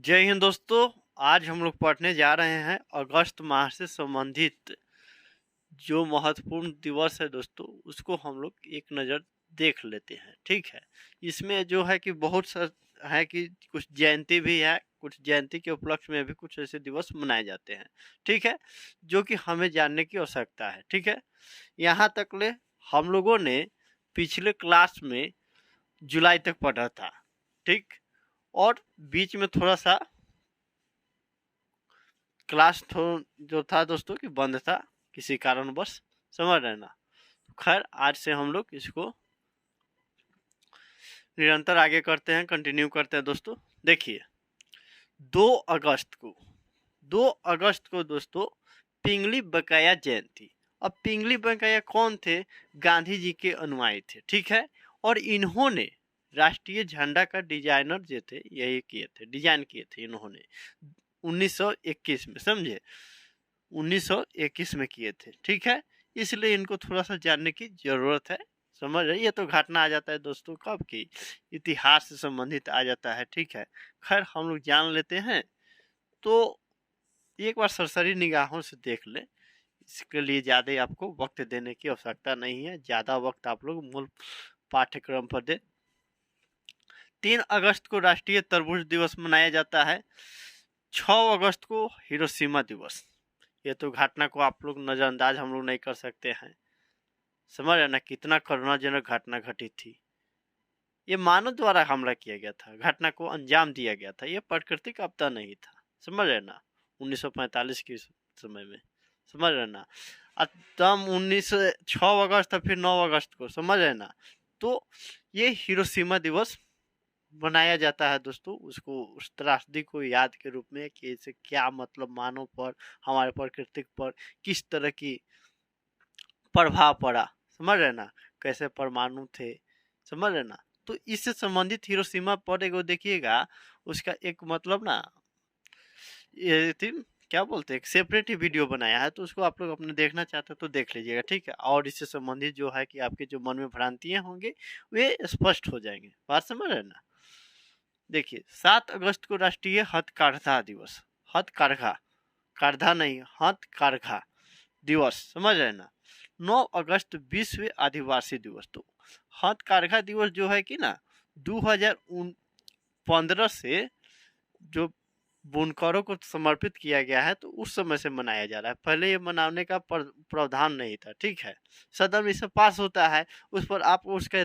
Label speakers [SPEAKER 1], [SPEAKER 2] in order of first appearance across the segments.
[SPEAKER 1] जय हिंद दोस्तों। आज हम लोग पढ़ने जा रहे हैं अगस्त माह से संबंधित जो महत्वपूर्ण दिवस है दोस्तों, उसको हम लोग एक नज़र देख लेते हैं। ठीक है, इसमें जो है कि बहुत सा है कि कुछ जयंती भी है, कुछ जयंती के उपलक्ष्य में भी कुछ ऐसे दिवस मनाए जाते हैं। ठीक है, जो कि हमें जानने की आवश्यकता है। ठीक है, यहाँ तक ले हम लोगों ने पिछले क्लास में जुलाई तक पढ़ा था। ठीक, और बीच में थोड़ा सा क्लास जो था दोस्तों कि बंद था किसी कारणवश, समझ रहे ना। खैर, आज से हम लोग इसको निरंतर आगे करते हैं, कंटिन्यू करते हैं दोस्तों। देखिए, 2 अगस्त को 2 अगस्त को दोस्तों पिंगली बकाया जयंती। अब पिंगली बकाया कौन थे? गांधी जी के अनुयायी थे। ठीक है, और इन्होंने राष्ट्रीय झंडा का डिजाइनर जो थे यही किए थे, डिजाइन किए थे इन्होंने 1921 में, समझे, 1921 में किए थे। ठीक है, इसलिए इनको थोड़ा सा जानने की जरूरत है। समझ रहे, ये तो घटना आ जाता है दोस्तों कब की, इतिहास से संबंधित आ जाता है। ठीक है, खैर हम लोग जान लेते हैं। तो एक बार सरसरी निगाहों से देख ले, इसके लिए ज़्यादा आपको वक्त देने की आवश्यकता नहीं है। ज़्यादा वक्त आप लोग मूल पाठ्यक्रम पर दे। 3 अगस्त को राष्ट्रीय तरबूज दिवस मनाया जाता है। 6 अगस्त को हिरोशिमा दिवस। ये तो घटना को आप लोग नज़रअंदाज हम लोग नहीं कर सकते हैं। समझ रहे ना, कितना करुणाजनक घटना घटी थी। ये मानव द्वारा हमला किया गया था, घटना को अंजाम दिया गया था, ये प्राकृतिक आपदा नहीं था। समझ रहे ना, 1945 के समय में, समझ रहे ना। तब 6 अगस्त फिर 9 अगस्त को, समझ रहे ना। तो ये हिरोशिमा दिवस मनाया जाता है दोस्तों, उसको उस त्रासदी को याद के रूप में कि इसे क्या मतलब मानव पर, हमारे प्रकृति पर किस तरह की प्रभाव पड़ा। समझ रहे ना, कैसे परमाणु थे, समझ रहे ना। तो इससे संबंधित हिरोशिमा पर एक देखिएगा, उसका एक मतलब ना, ये थी क्या बोलते हैं, एक सेपरेट ही वीडियो बनाया है, तो उसको आप लोग अपने देखना चाहते हो तो देख लीजिएगा। ठीक है, और इससे संबंधित जो है कि आपके जो मन में भ्रांतियां होंगे वे स्पष्ट हो जाएंगे। बात समझ रहे ना। देखिए, 7 अगस्त को राष्ट्रीय हथकरघा दिवस, हथकरघा, करधा नहीं, हथकरघा दिवस, समझ रहे ना। 9 अगस्त विश्व आदिवासी दिवस। तो हथकरघा दिवस जो है कि ना 2015 से जो बुनकरों को समर्पित किया गया है, तो उस समय से मनाया जा रहा है। पहले ये मनाने का प्रावधान नहीं था। ठीक है, सदन इसे पास होता है, उस पर आप उसका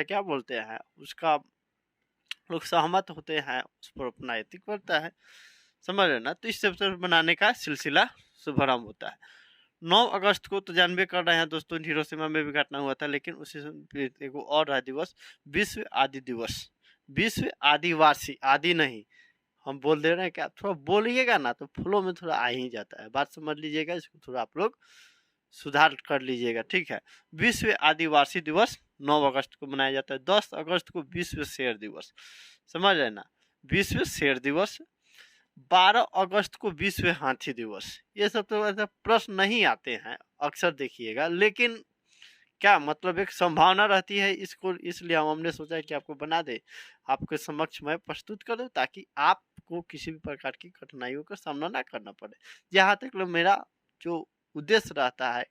[SPEAKER 1] क्या बोलते हैं, उसका लोग सहमत होते हैं, उस पर अपना एथिक बनता है। समझ रहे ना, तो इस सबसे बनाने का सिलसिला शुभारंभ होता है। 9 अगस्त को तो जानबे कर रहे हैं दोस्तों, हिरोशिमा में भी घटना हुआ था, लेकिन उसी एक और है दिवस, विश्व आदि दिवस। विश्व आदिवासी, आदि नहीं, हम बोल दे रहे हैं, क्या थोड़ा बोलिएगा ना तो फ्लो में थोड़ा आ ही जाता है, बात समझ लीजिएगा, इसको थोड़ा आप लोग सुधार कर लीजिएगा। ठीक है, विश्व आदिवासी दिवस 9 अगस्त को मनाया जाता है। 10 अगस्त को विश्व शेर दिवस, समझ रहे ना, विश्व शेर दिवस। 12 अगस्त को विश्व हाथी दिवस। ये सब तो ऐसा प्रश्न नहीं आते हैं अक्सर, देखिएगा, लेकिन क्या मतलब एक संभावना रहती है इसको, इसलिए हमने सोचा कि आपको बना दे, आपके समक्ष मैं प्रस्तुत कर दूं, ताकि आपको किसी भी प्रकार की कठिनाइयों का सामना ना करना पड़े। जहाँ तक मेरा जो उद्देश्य रहता है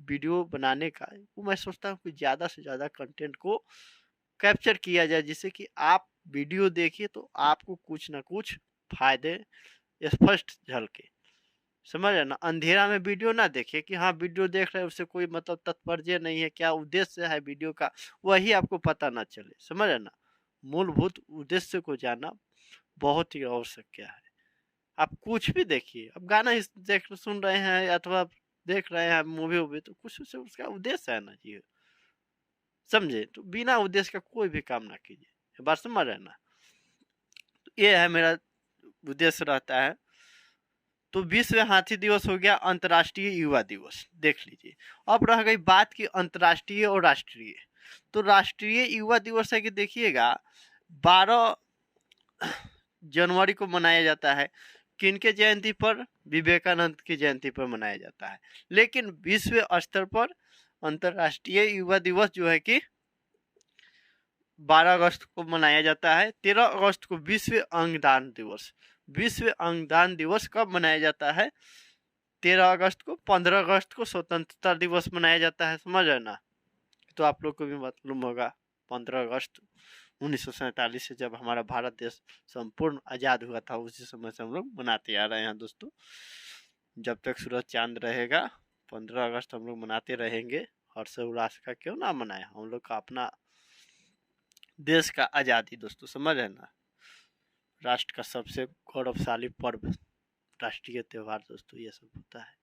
[SPEAKER 1] वीडियो बनाने का, वो मैं सोचता हूँ कि ज़्यादा से ज़्यादा कंटेंट को कैप्चर किया जाए, जिससे कि आप वीडियो देखिए तो आपको कुछ ना कुछ फायदे स्पष्ट झलके। समझ रहे ना, अंधेरा में वीडियो ना देखिए कि हाँ वीडियो देख रहे हैं, उससे कोई मतलब तात्पर्य नहीं है, क्या उद्देश्य है वीडियो का वही आपको पता ना चले। समझ रहे ना, मूलभूत उद्देश्य को जानना बहुत ही आवश्यक है। आप कुछ भी देखिए, अब गाना देख सुन रहे हैं अथवा देख रहे हैं मूवी वूवी, तो कुछ से उसका उद्देश्य है ना जी, समझे। तो बिना उद्देश्य का कोई भी काम ना कीजिए, बात समझ रहे ना। तो ये है मेरा उद्देश्य रहता है। तो विश्व हाथी दिवस हो गया, अंतर्राष्ट्रीय युवा दिवस देख लीजिए। अब रह गई बात की अंतर्राष्ट्रीय और राष्ट्रीय। तो राष्ट्रीय युवा दिवस है कि देखिएगा 12 जनवरी को मनाया जाता है। किनके जयंती पर? विवेकानंद की जयंती पर मनाया जाता है। लेकिन विश्व स्तर पर अंतर्राष्ट्रीय युवा दिवस जो है कि 12 अगस्त को मनाया जाता है। 13 अगस्त को विश्व अंगदान दिवस। विश्व अंगदान दिवस कब मनाया जाता है? 13 अगस्त को। 15 अगस्त को स्वतंत्रता दिवस मनाया जाता है, समझ रहे ना? तो आप लोग को भी मालूम होगा 15 अगस्त 1947 से जब हमारा भारत देश संपूर्ण आज़ाद हुआ था, उसी समय से हम लोग मनाते आ रहे हैं दोस्तों। जब तक सूरज चांद रहेगा 15 अगस्त हम लोग मनाते रहेंगे। हर्षोल्लास का क्यों ना मनाए, हम लोग का अपना देश का आज़ादी दोस्तों, समझ रहे ना? राष्ट्र का सबसे गौरवशाली पर्व, राष्ट्रीय त्यौहार दोस्तों ये सब होता है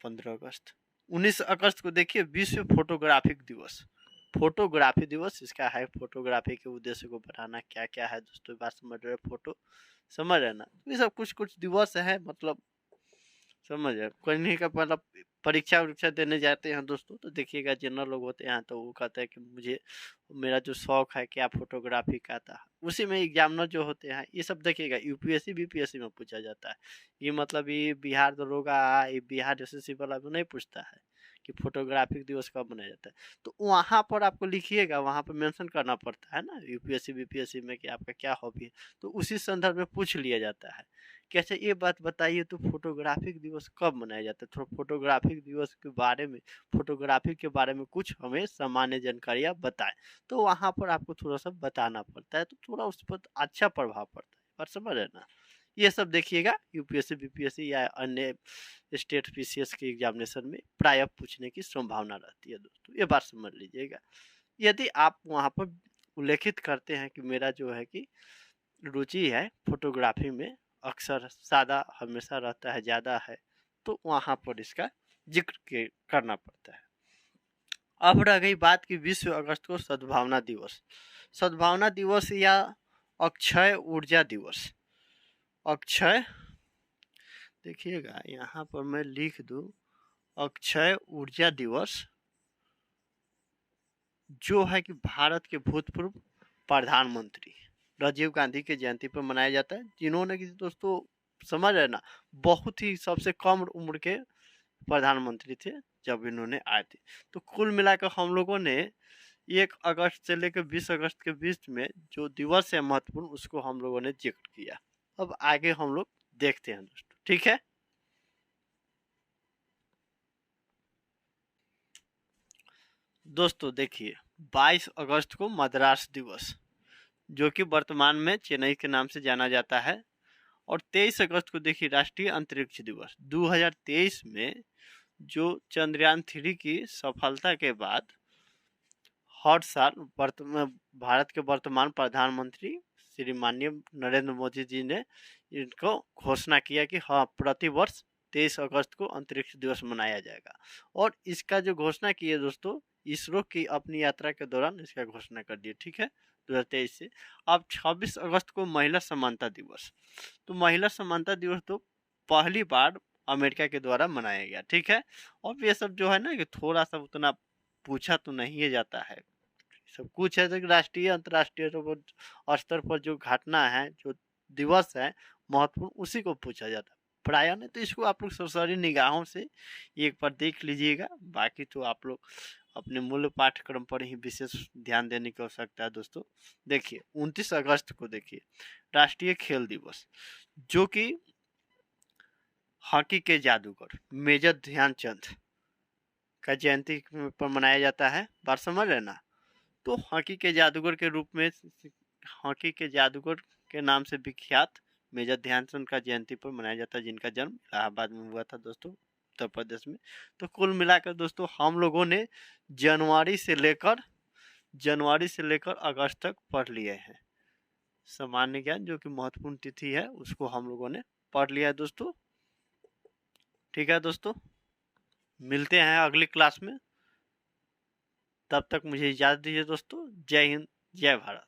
[SPEAKER 1] 15 अगस्त। 19 अगस्त को देखिए विश्व फोटोग्राफिक दिवस। फोटोग्राफी दिवस इसका है, फोटोग्राफी के उद्देश्य को बढ़ाना। क्या क्या है दोस्तों, बात समझ रहे? फोटो समझ रहे ना? ये सब कुछ कुछ दिवस है, मतलब समझ रहे? कहीं का मतलब परीक्षा उरीक्षा देने जाते हैं दोस्तों, तो देखिएगा जनरल लोग होते हैं तो वो कहते हैं कि मुझे मेरा जो शौक है क्या फोटोग्राफी का था। उसी में एग्जामिनर जो होते हैं ये सब देखिएगा यूपीएससी बीपीएससी में पूछा जाता है। ये मतलब ये बिहार दरोगा, ये बिहार एसएससी वाला में नहीं पूछता है कि फोटोग्राफिक दिवस कब मनाया जाता है। तो वहाँ पर आपको लिखिएगा, वहाँ पर मेंशन करना पड़ता है ना यूपीएससी बीपीएससी में कि आपका क्या हॉबी है, तो उसी संदर्भ में पूछ लिया जाता है कि अच्छा ये बात बताइए तो फोटोग्राफिक दिवस कब मनाया जाता है। थोड़ा फोटोग्राफिक दिवस के बारे में, फोटोग्राफी के बारे में कुछ हमें सामान्य जानकारियाँ बताएं। तो वहाँ पर आपको थोड़ा सा बताना पड़ता है, तो थोड़ा उस पर अच्छा प्रभाव पड़ता है। बात समझ रहे ना? ये सब देखिएगा यूपीएससी बीपीएससी या अन्य स्टेट पीसीएस के एग्जामिनेशन में प्राय पूछने की संभावना रहती है दोस्तों, ये बात समझ लीजिएगा। यदि आप वहाँ पर उल्लेखित करते हैं कि मेरा जो है कि रुचि है फोटोग्राफी में, अक्सर सादा हमेशा रहता है, ज़्यादा है, तो वहाँ पर इसका जिक्र करना पड़ता है। अब रह गई बात कि 20 अगस्त को सद्भावना दिवस। सद्भावना दिवस या अक्षय ऊर्जा दिवस। अक्षय, देखिएगा यहाँ पर मैं लिख दूं अक्षय ऊर्जा दिवस, जो है कि भारत के भूतपूर्व प्रधानमंत्री राजीव गांधी की जयंती पर मनाया जाता है, जिन्होंने कि दोस्तों समझ रहे ना, बहुत ही सबसे कम उम्र के प्रधानमंत्री थे जब इन्होंने आए थे। तो कुल मिलाकर हम लोगों ने 1 अगस्त से लेकर 20 अगस्त के बीच में जो दिवस है महत्वपूर्ण, उसको हम लोगों ने जिक्र किया। अब आगे हम लोग देखते हैं दोस्तों, ठीक है? दोस्तों देखिए 22 अगस्त को मद्रास दिवस, जो कि वर्तमान में चेन्नई के नाम से जाना जाता है। और 23 अगस्त को देखिए राष्ट्रीय अंतरिक्ष दिवस। 2023 में जो चंद्रयान 3 की सफलता के बाद हर साल भारत के वर्तमान प्रधानमंत्री श्री माननीय नरेंद्र मोदी जी ने इनको घोषणा किया कि हाँ प्रतिवर्ष 23 अगस्त को अंतरिक्ष दिवस मनाया जाएगा। और इसका जो घोषणा की है दोस्तों, इसरो की अपनी यात्रा के दौरान इसका घोषणा कर दी, ठीक है, 2023 से। अब 26 अगस्त को महिला समानता दिवस। तो महिला समानता दिवस तो पहली बार अमेरिका के द्वारा मनाया गया, ठीक है। और ये सब जो है ना कि थोड़ा सा उतना पूछा तो नहीं जाता है, सब कुछ है तो राष्ट्रीय अंतर्राष्ट्रीय स्तर पर जो घटना है, जो दिवस है महत्वपूर्ण, उसी को पूछा जाता है प्राय। नहीं तो इसको आप लोग सरसरी निगाहों से एक बार देख लीजिएगा, बाकी तो आप लोग अपने मूल पाठ्यक्रम पर ही विशेष ध्यान देने की आवश्यकता है दोस्तों। देखिए 29 अगस्त को देखिए राष्ट्रीय खेल दिवस, जो कि हॉकी के जादूगर मेजर ध्यानचंद का जयंती पर मनाया जाता है। बात समझ रहे ना? तो हॉकी के जादूगर के रूप में, हॉकी के जादूगर के नाम से विख्यात मेजर ध्यानचंद का जयंती पर मनाया जाता है, जिनका जन्म इलाहाबाद में हुआ था दोस्तों, उत्तर प्रदेश में। तो कुल मिलाकर दोस्तों हम लोगों ने जनवरी से लेकर अगस्त तक पढ़ लिए हैं सामान्य ज्ञान, जो कि महत्वपूर्ण तिथि है उसको हम लोगों ने पढ़ लिया है दोस्तों। ठीक है दोस्तों, मिलते हैं अगली क्लास में, तब तक मुझे इजाज़त दीजिए दोस्तों। जय हिंद, जय भारत।